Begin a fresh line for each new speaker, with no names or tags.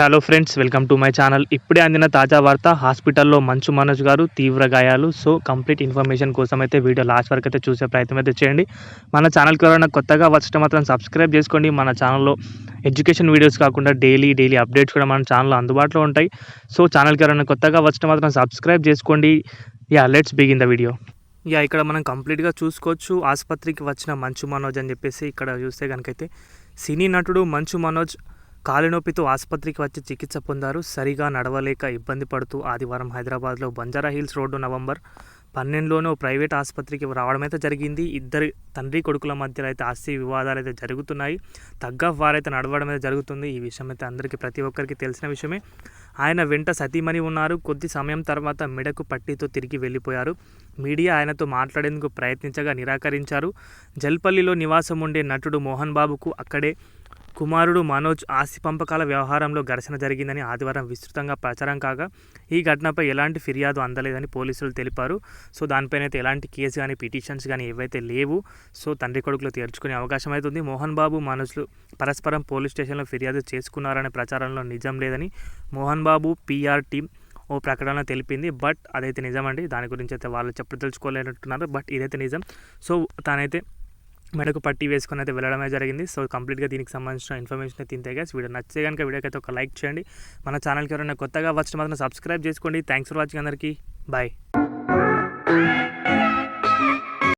Hello friends, welcome to my channel. ఇప్పుడే అందిన తాజా వార్త, హాస్పిటల్లో మంచు మనోజ్ గారు తీవ్ర గాయాలు. సో కంప్లీట్ ఇన్ఫర్మేషన్ కోసం అయితే వీడియో లాస్ట్ వరకు అయితే చూసే ప్రయత్నం అయితే చేయండి. మన ఛానల్కి ఎవరైనా కొత్తగా వచ్చిన మాత్రం సబ్స్క్రైబ్ చేసుకోండి. మన ఛానల్లో ఎడ్యుకేషన్ వీడియోస్ కాకుండా డైలీ అప్డేట్స్ కూడా మన ఛానల్లో అందుబాటులో ఉంటాయి. సో ఛానల్కి ఎవరైనా కొత్తగా వచ్చిన మాత్రం సబ్స్క్రైబ్ చేసుకోండి. Let's begin the video. ఇక్కడ మనం కంప్లీట్గా చూసుకోవచ్చు ఆసుపత్రికి వచ్చిన మంచు మనోజ్ అని చెప్పేసి. ఇక్కడ చూస్తే కనుకైతే సినీ నటుడు మంచు మనోజ్ కాలి నొప్పితో ఆసుపత్రికి వచ్చి చికిత్స పొందారు. సరిగా నడవలేక ఇబ్బంది పడుతూ ఆదివారం హైదరాబాద్లో బంజారా హిల్స్ రోడ్డు నవంబర్ 12లోనే ప్రైవేట్ ఆసుపత్రికి రావడం అయితే జరిగింది. ఇద్దరు తండ్రి కొడుకుల మధ్యలో అయితే ఆస్తి వివాదాలు అయితే జరుగుతున్నాయి. తగ్గ వారైతే నడవడం అయితే జరుగుతుంది. ఈ విషయం అయితే అందరికీ ప్రతి ఒక్కరికి తెలిసిన విషయమే. ఆయన వెంట సతీమణి ఉన్నారు. కొద్ది సమయం తర్వాత మెడకు పట్టీతో తిరిగి వెళ్ళిపోయారు. మీడియా ఆయనతో మాట్లాడేందుకు ప్రయత్నించగా నిరాకరించారు. జల్పల్లిలో నివాసం ఉండే నటుడు మోహన్ బాబుకు అక్కడే కుమారుడు మనోజ్ ఆస్తి పంపకాల వ్యవహారంలో ఘర్షణ జరిగిందని ఆదివారం విస్తృతంగా ప్రచారం కాగా, ఈ ఘటనపై ఎలాంటి ఫిర్యాదు అందలేదని పోలీసులు తెలిపారు. సో దానిపైన అయితే ఎలాంటి కేసు కానీ పిటిషన్స్ కానీ ఏవైతే లేవు. సో తండ్రి కొడుకులు తీర్చుకునే అవకాశం అయితే ఉంది. మోహన్ బాబు మనోజ్లు పరస్పరం పోలీస్ స్టేషన్లో ఫిర్యాదు చేసుకున్నారనే ప్రచారంలో నిజం లేదని మోహన్ బాబు పీఆర్ టీం ఓ ప్రకటన తెలిపింది. బట్ అదైతే నిజమండి. దాని గురించి అయితే వాళ్ళు తెలుసుకోలేనట్టున్నారు. బట్ ఇదైతే నిజం. సో తానైతే మెడకు పట్టి వేసుకొని అయితే వెళ్ళడమే జరిగింది. సో కంప్లీట్గా దీనికి సంబంధించిన ఇన్ఫర్మేషన్ అయితే ఇంతే గైస్. వీడియో నచ్చితే కనుక వీడియోకి అయితే ఒక లైక్ చేయండి. మన ఛానల్కి ఎవరైనా కొత్తగా వచ్చిన మాత్రం సబ్స్క్రైబ్ చేసుకోండి. థ్యాంక్స్ ఫర్ వాచింగ్ అందరికీ. బాయ్.